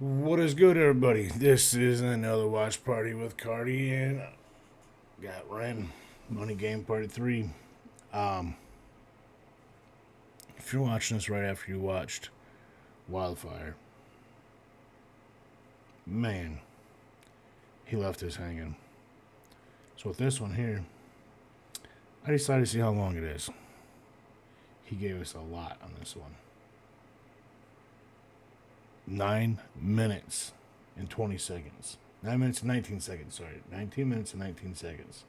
What is good, everybody? This is another watch party with Cardi and got Ren. Money Game Party 3. Um, if you're watching this right after you watched Wildfire, man, he left us hanging. So with this one here, I decided to see how long it is. He gave us a lot on this one. 9 minutes and 20 seconds. 9 minutes and 19 seconds, sorry. 19 minutes and 19 seconds.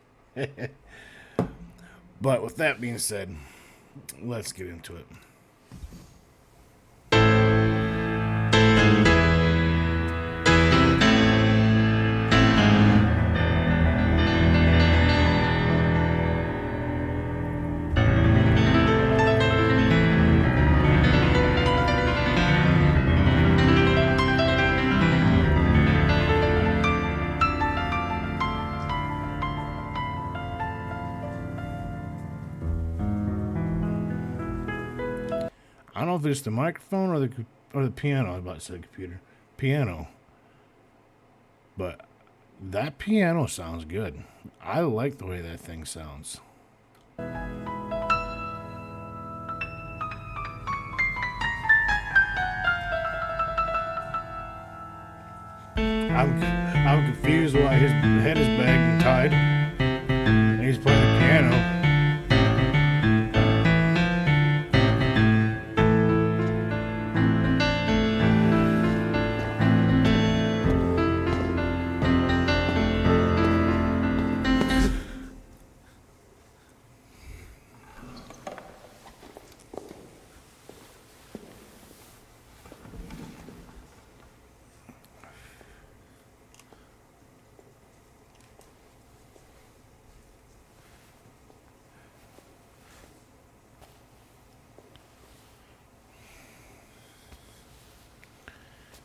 But with that being said, let's get into it. I don't know if it's the microphone or the piano. I was about to say computer. Piano. But that piano sounds good. I like the way that thing sounds. I'm confused why his head is bagged and tied. And he's playing the piano.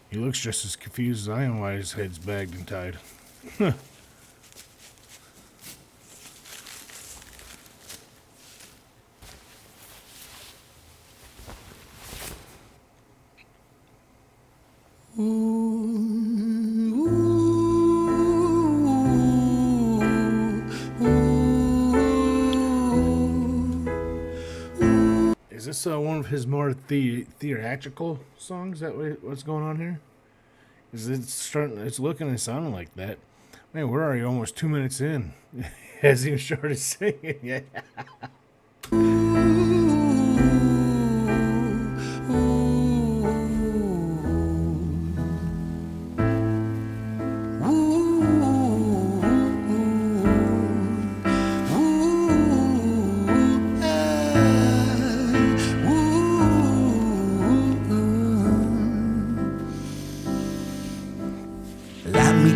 He looks just as confused as I am why his head's bagged and tied. Is this one of his more theatrical songs? That way, what's going on here? Is it starting? It's looking and sounding like that. Man, we're already almost 2 minutes in. Hasn't even started singing yet.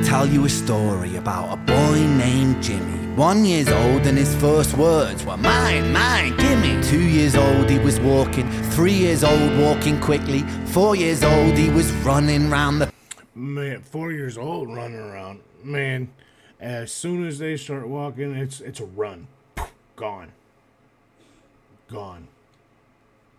Tell you a story about a boy named Jimmy. 1 year old and his first words were mine, mine, gimme. 2 years old he was walking, 3 years old walking quickly. 4 years old he was running round the... Man, 4 years old running around. Man, as soon as they start walking, it's a run. Gone. Gone.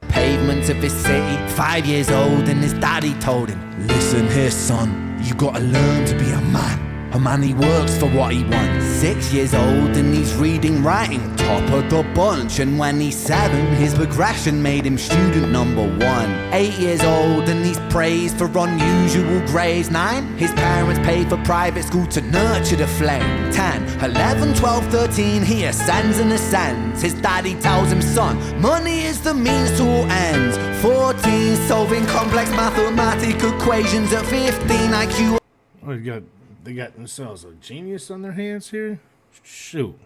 Pavements of his city. 5 years old and his daddy told him, listen here son, you gotta learn to be a man. A man, he works for what he wants. 6 years old and he's reading, writing, top of the bunch. And when he's 7, his progression made him student number 1. 8 years old and he's praised for unusual grades. 9, his parents paid for private school to nurture the flame. 10, 11, 12, 13, he ascends and ascends. His daddy tells him, son, money is the means to all ends. 14, solving complex mathematical equations. At 15, IQ... Oh, they got themselves a genius on their hands here? Shoot.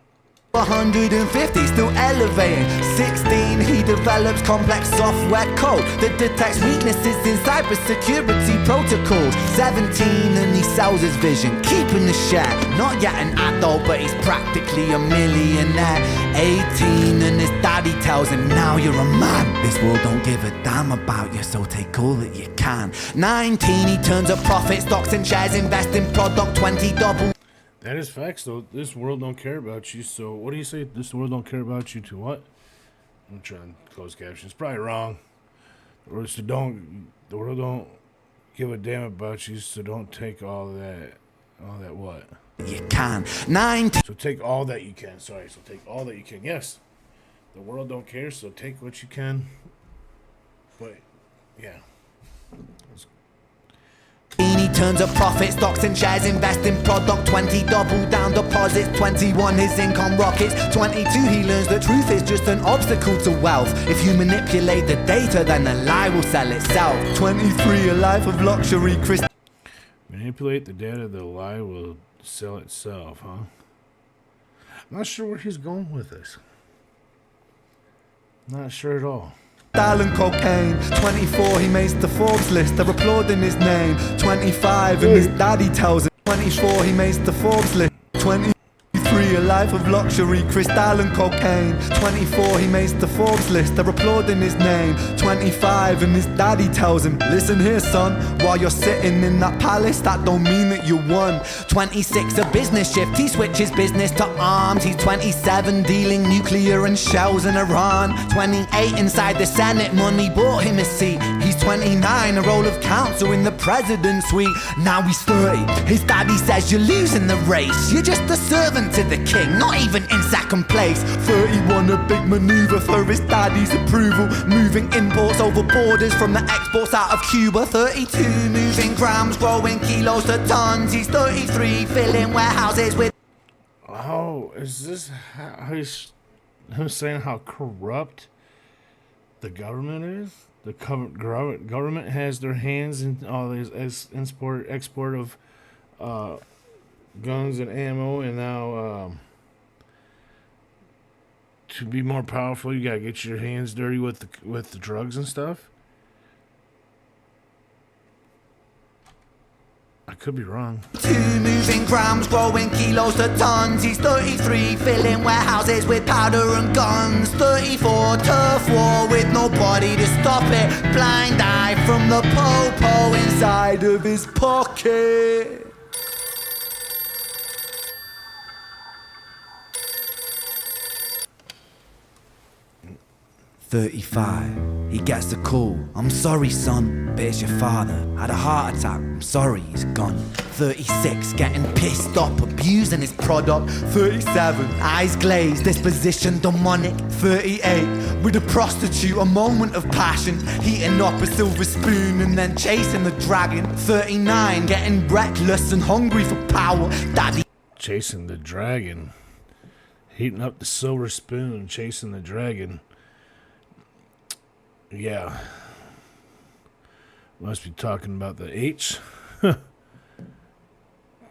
150, still elevating. 16, he develops complex software code that detects weaknesses in cybersecurity protocols. 17, and he sells his vision, keeping the share. Not yet an adult, but he's practically a millionaire. 18, and his daddy tells him, now you're a man. This world don't give a damn about you, so take all that you can. 19, he turns a profit, stocks and shares, invest in product, 20 double. That is facts, though. This world don't care about you. So, what do you say? This world don't care about you to what? I'm trying to close captions. Probably wrong. The world don't give a damn about you, so don't take all that. All that what? You can. 19. So take all that you can. Sorry, so take all that you can. Yes. The world don't care, so take what you can. But, yeah. He turns a profit, stocks and shares, invest in product. 20 double down deposits, 21 his income rockets. 22 he learns the truth is just an obstacle to wealth. If you manipulate the data, then the lie will sell itself. 23 a life of luxury. Manipulate the data, the lie will sell itself, huh? I'm not sure where he's going with this. Not sure at all. And cocaine. 24 he makes the Forbes list, they're applauding his name. 25 and his daddy tells him. 24 he makes the Forbes list. 23 a life of luxury, crystal and cocaine. 24 he makes the Forbes list, they're applauding his name. 25 and his daddy tells him, listen here son, while you're sitting in that palace, that don't mean that you won. 26 a business shift, he switches business to arms. He's 27 dealing nuclear and shells in Iran. 28 inside the Senate, money bought him a seat. He's 29, a role of counsel in the president's suite. Now he's 30, his daddy says you're losing the race, you're just a servant to the king, not even in second place. 31 a big maneuver for his daddy's approval, moving imports over borders from the exports out of Cuba. 32 moving grams, growing kilos to tons. He's 33 filling warehouses with. Oh, is this how he's saying how corrupt the government is? The government has their hands in all this export of guns and ammo, and now to be more powerful, you gotta get your hands dirty with the drugs and stuff. I could be wrong. 2 moving grams, growing kilos to tons. He's 33 filling warehouses with powder and guns. 34 turf war with nobody to stop it. Blind eye from the popo inside of his pocket. 35, he gets the call. I'm sorry son, but it's your father. Had a heart attack, I'm sorry, he's gone. 36, getting pissed off, abusing his product. 37, eyes glazed, disposition demonic. 38, with a prostitute, a moment of passion, heating up a silver spoon and then chasing the dragon. 39, getting reckless and hungry for power. Daddy chasing the dragon, heating up the silver spoon, chasing the dragon. Yeah. Must be talking about the H.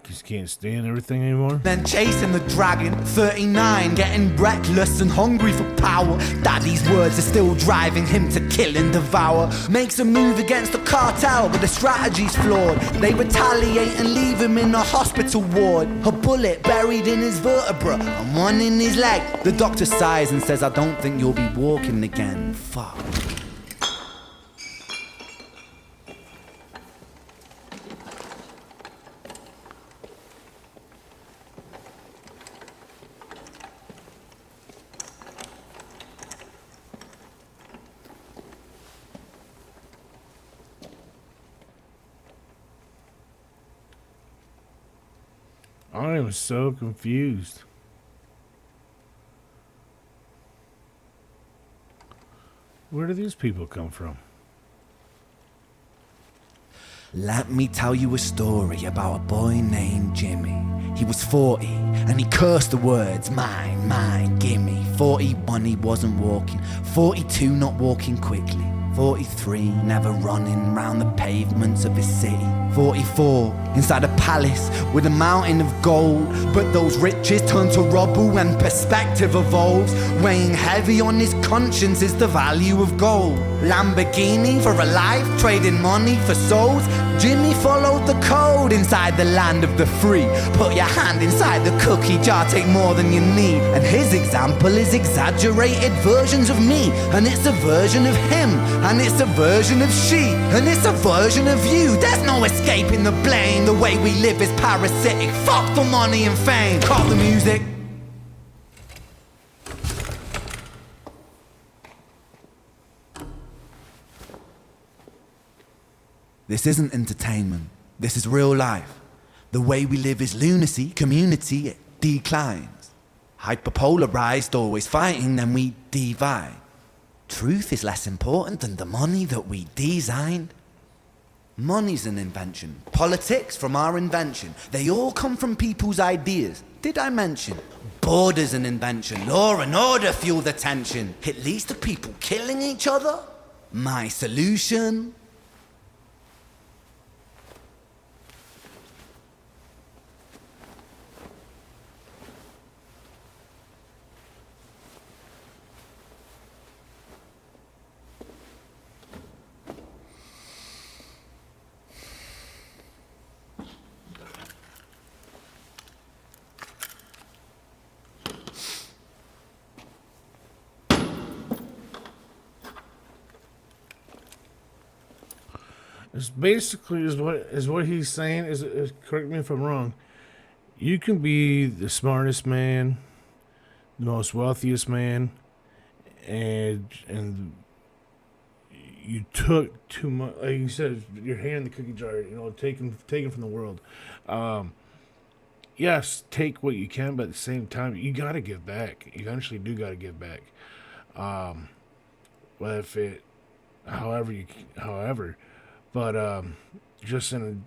Just can't stand everything anymore. Then chasing the dragon. 39, getting reckless and hungry for power. Daddy's words are still driving him to kill and devour. Makes a move against the cartel, but the strategy's flawed. They retaliate and leave him in a hospital ward. A bullet buried in his vertebra and one in his leg. The doctor sighs and says, I don't think you'll be walking again. Fuck. I am so confused. Where do these people come from? Let me tell you a story about a boy named Jimmy. He was 40 and he cursed the words, mine, mine, gimme. 41 he wasn't walking, 42 not walking quickly, 43 never running round the pavements of his city, 44 inside a palace with a mountain of gold. But those riches turn to rubble when perspective evolves. Weighing heavy on his conscience is the value of gold. Lamborghini for a life, trading money for souls. Jimmy followed the code inside the land of the free. Put your hand inside the cookie jar, take more than you need. And his example is exaggerated versions of me. And it's a version of him, and it's a version of she, and it's a version of you. There's no escaping the blame. The way we live is parasitic. Fuck for money and fame. Cut the music. This isn't entertainment. This is real life. The way we live is lunacy, community, it declines. Hyperpolarized, always fighting, then we divide. Truth is less important than the money that we designed. Money's an invention. Politics from our invention. They all come from people's ideas. Did I mention? Border's an invention. Law and order fuel the tension. It leads to people killing each other. My solution? It's basically is what he's saying. Is correct me if I'm wrong. You can be the smartest man, the most wealthiest man, and you took too much. Like you said, your hand in the cookie jar. Taken from the world. Yes, take what you can, but at the same time, you got to give back. You eventually do got to give back. But if it, however. But just in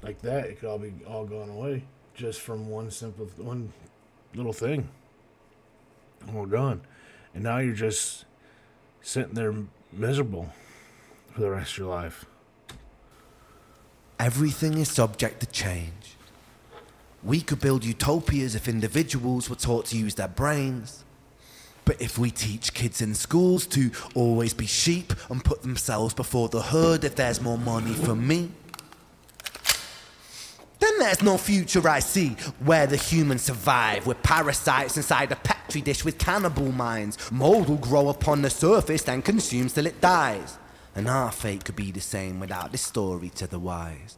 like that, it could all be all gone away just from one little thing. And we're gone, and now you're just sitting there miserable for the rest of your life. Everything is subject to change. We could build utopias if individuals were taught to use their brains. But if we teach kids in schools to always be sheep and put themselves before the herd if there's more money for me, then there's no future I see where the humans survive with parasites inside a petri dish with cannibal minds. Mold will grow upon the surface and consume till it dies. And our fate could be the same without this story to the wise.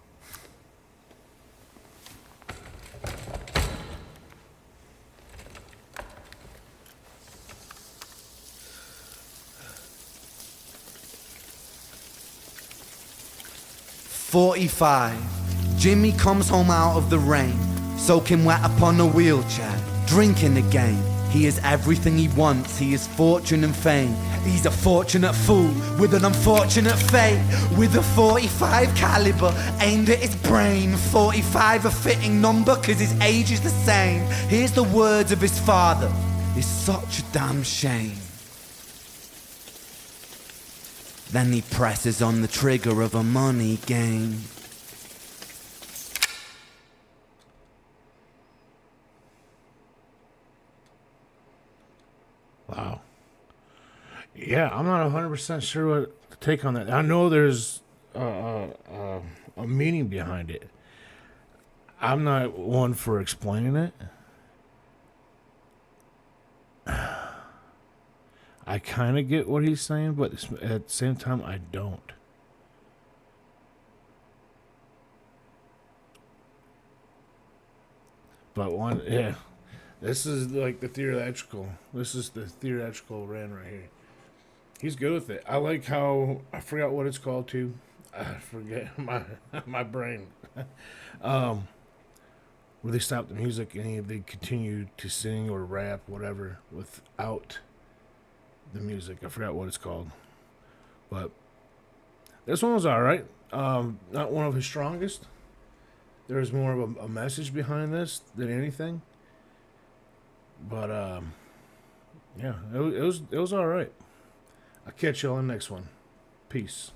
"45. Jimmy comes home out of the rain, soaking wet upon a wheelchair, drinking again. He is everything he wants, he is fortune and fame. He's a fortunate fool with an unfortunate fate. With a 45 caliber aimed at his brain. 45 a fitting number cause his age is the same. Here's the words of his father, it's such a damn shame. Then he presses on the trigger of a money game. Wow. Yeah, I'm not 100% sure what to take on that. I know there's a meaning behind it. I'm not one for explaining it. I kind of get what he's saying, but at the same time, I don't. But yeah, this is like the theatrical. This is the theatrical Ran right here. He's good with it. I like how I forgot what it's called too. I forget my brain. Where they stop the music and they continue to sing or rap, whatever, without the music. I forgot what it's called, but this one was all right. Not one of his strongest. There's more of a message behind this than anything. But yeah, it was all right. I'll catch you on the next one. Peace.